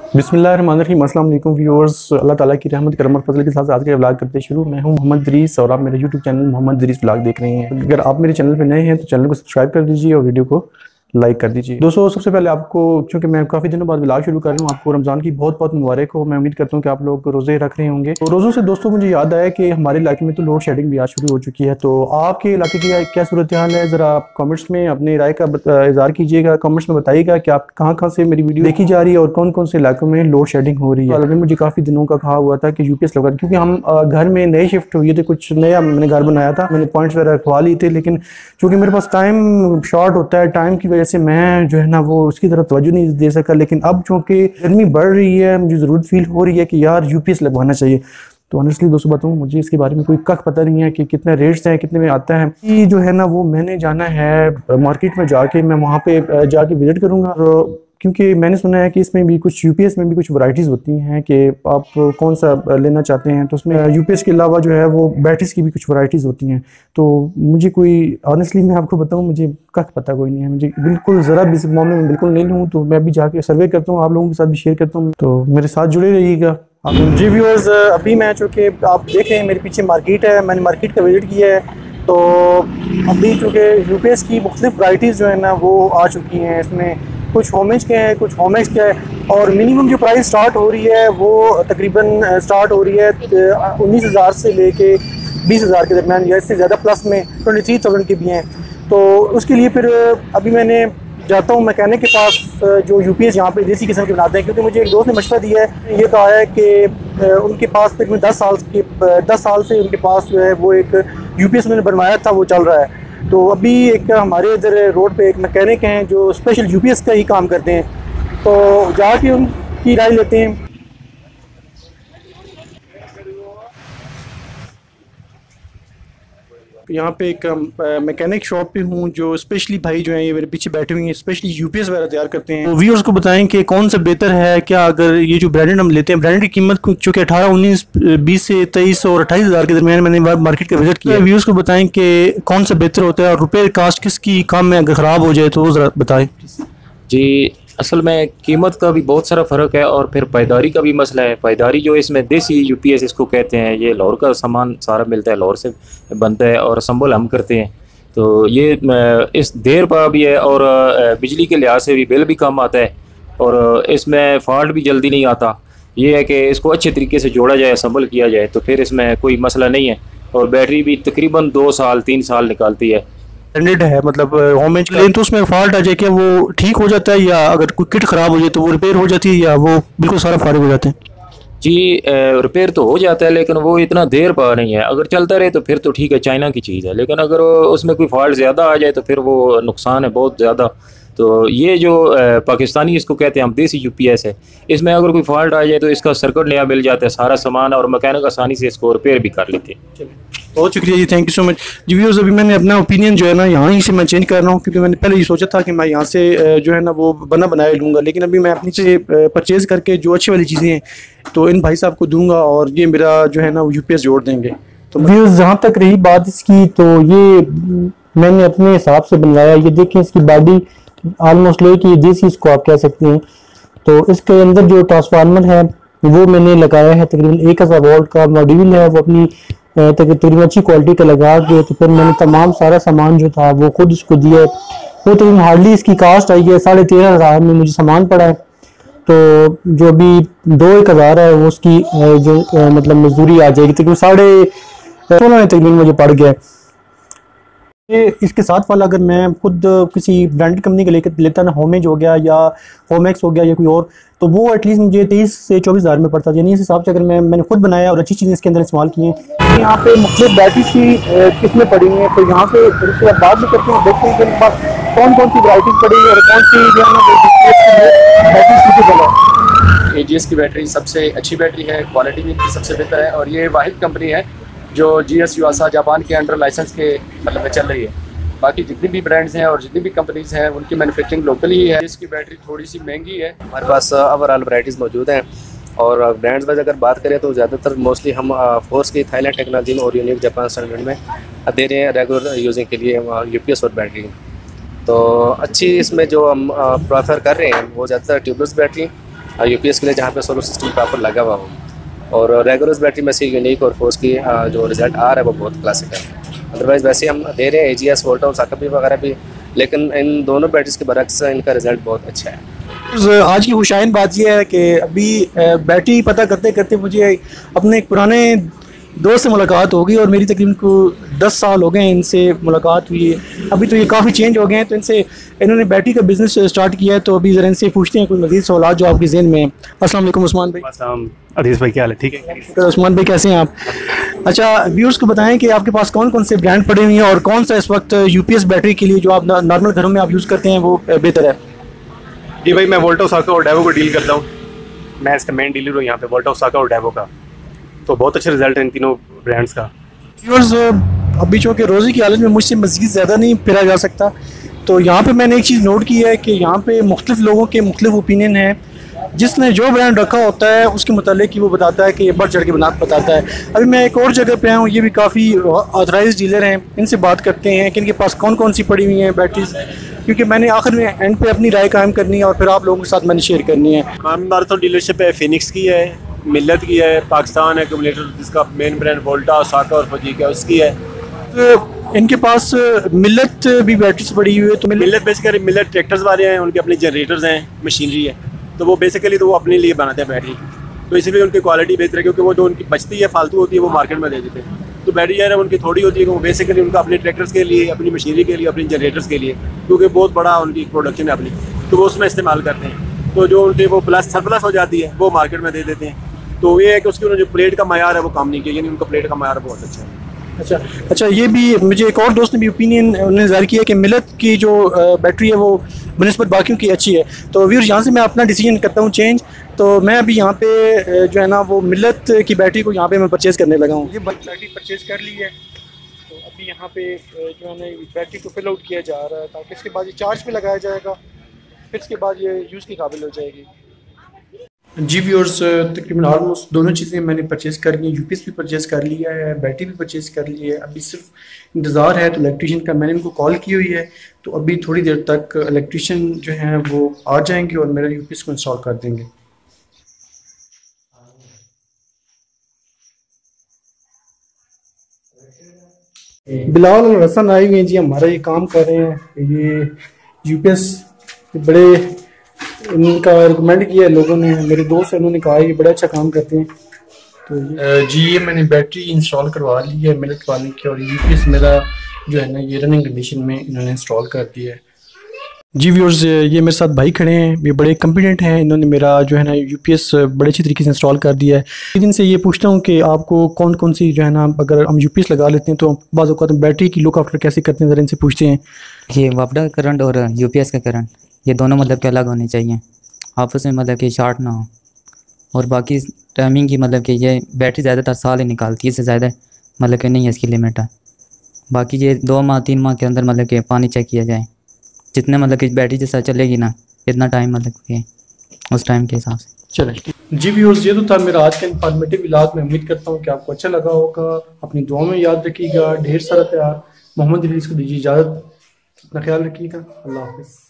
बिस्मिल्लाहिर्रहमानिर्रहीम। अस्सलाम वालेकुम व्यूअर्स। अल्लाह ताला की रहमत करम और फजल के साथ आज के व्लॉग करते शुरू। मैं हूं मोहम्मद दरीस और आप मेरे यूट्यूब चैनल मोहम्मद दरीस व्लॉग देख रहे हैं। अगर आप मेरे चैनल पे नए हैं तो चैनल को सब्सक्राइब कर दीजिए और वीडियो को लाइक कर दीजिए। दोस्तों, सबसे पहले आपको, क्योंकि मैं काफ़ी दिनों बाद व्लॉग शुरू कर रहा हूँ, आपको रमज़ान की बहुत बहुत मुबारक हो। मैं उम्मीद करता हूँ कि आप लोग रोज़े रख रहे होंगे। तो रोज़ों से दोस्तों मुझे याद आया कि हमारे इलाके में तो लोड शेडिंग भी आज शुरू हो चुकी है। तो आपके इलाके की क्या सूरत हाल है, ज़रा आप कमेंट्स में अपनी राय का इज़हार कीजिएगा। कमेंट्स में बताइएगा कि आप कहाँ कहाँ से मेरी वीडियो देखी जा रही है और कौन कौन से इलाकों में लोड शेडिंग हो रही है। हालांकि मुझे काफ़ी दिनों का कहा हुआ था कि यूपीएस लगा, क्योंकि हम घर में नए शिफ्ट हुए थे, कुछ नया मैंने घर बनाया था, मैंने पॉइंट्स वगैरह रखवा लिए थे। लेकिन चूँकि मेरे पास टाइम शॉर्ट होता है, टाइम की वजह से मैं जो है ना वो उसकी तरफ तवज्जो नहीं दे सका। लेकिन अब चूँकि गर्मी बढ़ रही है, मुझे ज़रूरत फील हो रही है कि यार यूपीएस लगवाना चाहिए। तो ऑनेस्टली दोस्तों बताऊँ, मुझे इसके बारे में कोई कख पता नहीं है कि कितने रेट्स हैं, कितने में आता है। ये जो है ना वो मैंने जाना है मार्केट में जाके, मैं वहाँ पे जाके विजिट करूँगा। क्योंकि मैंने सुना है कि इसमें भी कुछ यूपीएस में भी कुछ वैरायटीज़ होती हैं कि आप कौन सा लेना चाहते हैं। तो उसमें यूपीएस के अलावा जो है वो बैटरीज की भी कुछ वैरायटीज़ होती हैं। तो मुझे कोई, ऑनेस्टली मैं आपको बताऊं, मुझे कख पता कोई नहीं है, मुझे बिल्कुल ज़रा भी इस मामले में बिल्कुल नहीं हूँ। तो मैं भी जाके सर्वे करता हूँ, आप लोगों के साथ भी शेयर करता हूँ। तो मेरे साथ जुड़े रहिएगा आप। जी व्यूअर्स, अभी मैं चूँकि आप देख रहे हैं मेरे पीछे मार्केट है, मैंने मार्केट का विजिट किया है। तो अभी चूँकि यूपीएस की मुख्तलिफ वैरायटीज़ जो है ना वो आ चुकी हैं। इसमें कुछ होमेज के हैं, कुछ होमेक्स के हैं, और मिनिमम जो प्राइस स्टार्ट हो रही है वो तकरीबन स्टार्ट हो रही है 19,000 से लेके 20,000 के दरमियान, या इससे ज़्यादा प्लस में 23,000 के भी हैं। तो उसके लिए फिर अभी मैंने जाता हूँ मैकेनिक के पास जो यूपीएस यहाँ पे देसी किस्म के बनाते हैं, क्योंकि मुझे एक दोस्त ने मशवरा दिया है, ये कहा है कि उनके पास तकरीबन 10 साल से उनके पास जो है वो एक यूपीएस उन्होंने बनवाया था, वो चल रहा है। तो अभी एक हमारे इधर रोड पे एक मैकेनिक हैं जो स्पेशल यूपीएस का ही काम करते हैं, तो जाके उनकी राय लेते हैं। यहाँ पे एक मैकेनिक शॉप पे हूँ, जो स्पेशली भाई जो हैं ये मेरे पीछे बैठे हुए हैं, स्पेशली यूपीएस वगैरह तैयार करते हैं। तो व्यूअर्स को बताएं कि कौन सा बेहतर है। क्या अगर ये जो ब्रांडेड हम लेते हैं, ब्रांडेड की कीमत चूँकि 18, 19, 20 से 23 और 28,000 के दरमियान मैंने मार्केट का विजिट किया। व्यूअर्स को बताएं कि कौन सा बेहतर होता है और रुपये कास्ट किसकी काम में अगर ख़राब हो जाए तो वो ज़रा बताएं जी। असल में कीमत का भी बहुत सारा फ़र्क है और फिर पायदारी का भी मसला है। पायदारी जो इसमें देसी यूपीएस इसको कहते हैं, ये लाहौर का सामान सारा मिलता है, लाहौर से बनता है और संभल हम करते हैं। तो ये इस देर पर भी है और बिजली के लिहाज से भी बिल भी कम आता है और इसमें फॉल्ट भी जल्दी नहीं आता। ये है कि इसको अच्छे तरीके से जोड़ा जाए, संभल किया जाए तो फिर इसमें कोई मसला नहीं है। और बैटरी भी तकरीबन 2 साल 3 साल निकालती है। ब्रांडेड है, मतलब होमेज का। तो उसमें फॉल्ट आ जाए क्या वो ठीक हो जाता है, या अगर कोई किट ख़राब हो जाए तो वो रिपेयर हो जाती है, या वो बिल्कुल सारा फारिग हो जाते हैं? जी, रिपेयर तो हो जाता है लेकिन वो इतना देर पर नहीं है। अगर चलता रहे तो फिर तो ठीक है, चाइना की चीज़ है। लेकिन अगर उसमें कोई फॉल्ट ज़्यादा आ जाए तो फिर वो नुकसान है बहुत ज़्यादा। तो ये जो पाकिस्तानी इसको कहते हैं हम, देसी यूपीएस है, इसमें अगर कोई फॉल्ट आ जाए तो इसका सर्किट नया मिल जाता है सारा सामान, और मैकेनिक आसानी से इसको रिपेयर भी कर लेते हैं। बहुत शुक्रिया जी, थैंक यू सो मच जी। व्यूअर्स, अभी मैंने अपना ओपिनियन जो है ना यहाँ ही से मैं चेंज कर रहा हूँ, क्योंकि मैंने पहले ये सोचा था कि मैं यहाँ से जो है ना वो बना बनाया लूँगा। लेकिन अभी मैं अपनी से परचेज़ करके जो अच्छी वाली चीज़ें हैं तो इन भाई साहब को दूंगा और ये मेरा जो है ना वो यूपीएस जोड़ देंगे। तो व्यूअर्स, जहाँ तक रही बात इसकी, तो ये मैंने अपने हिसाब से बनवाया। ये देखें, इसकी बॉडी ऑलमोस्ट लोहे की देसी इसको आप कह सकते हैं। तो इसके अंदर जो ट्रांसफार्मर है वो मैंने लगाया है, तकरीबन 1000 वोल्ट का मॉड्यूल है वो, अपनी तकरीबन अच्छी क्वालिटी का लगा के। तो फिर मैंने तमाम सारा सामान जो था वो खुद उसको दिया है। वो तो हार्डली इसकी कास्ट आई है 13,500 में मुझे सामान पड़ा है। तो जो अभी 2-1 हज़ार है वो उसकी जो मतलब मजदूरी आ जाएगी, तकरीबन 16.5 में तकरीबन मुझे पड़ गया है। ये इसके साथ वाला अगर मैं खुद किसी ब्रांडेड कंपनी का लेता ना, होमेज हो गया या होमेक्स हो गया या कोई और, तो वो एटलीस्ट मुझे 23 से 24,000 में पड़ता है। यानी इस हिसाब से अगर मैंने खुद बनाया और अच्छी चीज़ें इसके अंदर इस्तेमाल की हैं। यहाँ पे मुख्तलिफ बैटरी की किस्में पड़ी हैं, तो यहाँ पे इसके बाद बात भी करते हैं, देखते हैं कि इनके पास कौन कौन सी वैराइटीज पड़ी है और कौन सी जो है ना बैटरी सूटेबल है। एजीएस की बैटरी सबसे अच्छी बैटरी है, क्वालिटी भी इनकी सबसे बेहतर है, और ये वाहिद कंपनी है जो जीएस यूएसए जापान के अंडर लाइसेंस के मतलब में चल रही है। बाकी जितनी भी ब्रांड्स हैं और जितनी भी कंपनीज हैं उनकी मैन्युफैक्चरिंग लोकल ही है। इसकी बैटरी थोड़ी सी महंगी है। हमारे पास ओवरऑल वैराइटीज़ मौजूद हैं, और ब्रांड्स वाइज अगर बात करें तो ज़्यादातर मोस्टली हम फोर्स की थाईलैंड टेक्नोलॉजी में और यूनिक जापान स्टैंडर्ड में दे रहे हैं रेगुलर यूजिंग के लिए यूपीएस और बैटरी। तो अच्छी इसमें जो हम प्रेफर कर रहे हैं वो ज़्यादातर ट्यूबलेस बैटरी यूपीएस के लिए जहाँ पे सोलर सिस्टम प्रॉपर लगा हुआ हो। और रेगुलर बैटरी में से यूनिक और फोर्स की जो रिजल्ट आ रहा है वो बहुत क्लासिक है। अदरवाइज़ वैसे हम दे रहे हैं AGS वोल्टा और साकबी वगैरह भी, लेकिन इन दोनों बैटरीज के बरक्स इनका रिजल्ट बहुत अच्छा है। आज की खुशाइन बात यह है कि अभी बैटरी पता करते करते मुझे अपने एक पुराने दोस्त से मुलाकात हो गई और मेरी तकरीबन को 10 साल हो गए हैं इनसे मुलाकात हुई है। अभी तो ये काफ़ी चेंज हो गए हैं, तो इन्होंने बैटरी का बिज़नेस स्टार्ट किया है। तो अभी ज़रा इनसे पूछते हैं कोई मज़ीद सवाल जो आपके ज़हन में हैं। अस्सलाम वालेकुम उस्मान भाई। अस्सलाम अदीस भाई, क्या हाल है? ठीक है तो उस्मान भाई कैसे हैं आप? अच्छा, व्यूअर्स को बताएं कि आपके पास कौन कौन से ब्रांड पड़े हुए हैं और कौन सा इस वक्त यूपीएस बैटरी के लिए जो आप नॉर्मल घरों में आप यूज़ करते हैं वो बेहतर है? जी भाई, मैं वोल्टा ओसाका और डेवो को डील करता हूँ। मैं इसका मेन डीलर हूँ यहाँ पे, वोल्टा ओसाका और डेवो का। तो बहुत अच्छा रिजल्ट है इन तीनों ब्रांड्स का। व्यूअर्स, अभी चूँकि रोज़ी की हालत में मुझसे मज़ीद ज़्यादा नहीं फिरा जा सकता, तो यहाँ पे मैंने एक चीज़ नोट की है कि यहाँ पे मुख्तलिफ लोगों के मुख्तलिफ ओपिनियन है। जिसने जो ब्रांड रखा होता है उसके मुतालिक ही वो बताता है कि ये बढ़ चढ़ के बताता है। अभी मैं एक और जगह पे हूँ, ये भी काफ़ी ऑथराइज डीलर हैं, इनसे बात करते हैं कि इनके पास कौन कौन सी पड़ी हुई हैं बैटरीज, क्योंकि मैंने आखिर में एंड पे अपनी राय कायम करनी है और फिर आप लोगों के साथ मैंने शेयर करनी है। हमारे तो डीलरशिप है, फिनिक्स की है, मिल्लत की है, पाकिस्तान एक्यूमुलेटर जिसका मेन ब्रांड वोल्टा ओसाका और फजीक है उसकी है। तो इनके पास मिल्लत भी बैटरीज पड़ी हुई है। तो मिल्लत बेसिकली मिल्लत ट्रैक्टर्स वाले हैं, उनके अपने जनरेटर्स हैं, मशीनरी है, तो वो बेसिकली तो वो अपने लिए बनाते हैं बैटरी, तो इसलिए उनकी क्वालिटी बेहतर है, क्योंकि वो जो उनकी बचती है फालतू होती है वो मार्केट में दे देते हैं। तो बैटरी यार उनकी थोड़ी होती है, वो बेसिकली उनका अपने ट्रैक्टर्स के लिए, अपनी मशीनरी के लिए, अपने जनरेटर्स के लिए, क्योंकि बहुत बड़ा उनकी प्रोडक्शन है अपनी, तो वो उसमें इस्तेमाल करते हैं। तो जो उनके वो प्लस सरप्लस हो जाती है वो मार्केट में दे देते हैं। तो ये है कि उसकी जो प्लेट का मयार है वो काम नहीं किया, यानी उनका प्लेट का मयार बहुत अच्छा है। अच्छा, ये भी मुझे एक और दोस्त ने भी ओपिनियन उन्होंने ज़ाहिर किया कि मिलत की जो बैटरी है वो बनिस्बत बाकियों की अच्छी है। तो व्यूअर्स, यहाँ से मैं अपना डिसीजन करता हूँ चेंज। तो मैं अभी यहाँ पे जो है ना वो मिलत की बैटरी को यहाँ पे मैं परचेज़ करने लगा हूँ। ये बैटरी परचेज़ कर ली है, तो अभी यहाँ पे जो है ना बैटरी को फिल आउट किया जा रहा है, ताकि इसके बाद ये चार्ज पे लगाया जाएगा, फिर इसके बाद ये यूज़ के काबिल हो जाएगी। जी व्यूअर्स, तकरीबन ऑलमोस्ट दोनों चीज़ें मैंने परचेज़ कर ली हैं। यूपीएस भी परचेज़ कर लिया है, बैटरी भी परचेज़ कर ली है। अभी सिर्फ इंतज़ार है तो इलेक्ट्रीशियन का, मैंने इनको कॉल की हुई है, तो अभी थोड़ी देर तक इलेक्ट्रीशियन जो है वो आ जाएंगे और मेरा यूपीएस को इंस्टॉल कर देंगे। बिलाल और हसन आए हुए हैं जी, हमारा ये काम कर रहे हैं। ये यूपीएस बड़े इनका रिकमेंड किया है लोगों ने, मेरे दोस्त हैं, उन्होंने कहा ये बड़ा अच्छा काम करते हैं। तो जी ये मैंने बैटरी इंस्टॉल करवा ली है मिलत वाले की, और यूपीएस मेरा जो है ना ये रनिंग कंडीशन में इन्होंने इंस्टॉल कर दिया है। जी व्यूअर्स, ये मेरे साथ भाई खड़े हैं, ये बड़े कॉम्पिटेंट हैं, इन्होंने मेरा जो है ना यूपीएस बड़े अच्छी तरीके से इंस्टॉल कर दिया है। इनसे ये पूछता हूँ कि आपको कौन कौन सी जो है ना, अगर हम यूपीएस लगा लेते हैं तो बाज़ औक़ात बैटरी की लुक आफ्टर कैसे करते हैं, ज़रा इनसे पूछते हैं। ये वापडा करंट और यूपीएस का करंट ये दोनों मतलब के अलग होने चाहिए, आपस में मतलब कि शॉर्ट ना हो। और बाकी टाइमिंग की मतलब कि ये बैटरी ज़्यादातर साल ही निकालती है, इससे ज़्यादा मतलब कि नहीं है इसकी लिमिट है। बाकी ये 2 माह 3 माह के अंदर मतलब कि पानी चेक किया जाए, जितने मतलब कि बैटरी जैसा चलेगी ना इतना टाइम मतलब कि उस टाइम के हिसाब से चलें। जी व्यूअर्स, ये तो था मेरा आज का इन्फॉर्मेटिव व्लॉग। मैं उम्मीद करता हूँ कि आपको अच्छा लगा होगा। अपनी दुआ में याद रखिएगा, ढेर सारा प्यार। मोहम्मद इदरीस को दीजिए इजाज़त, अपना ख्याल रखिएगा। अल्लाह हाफ़िज़।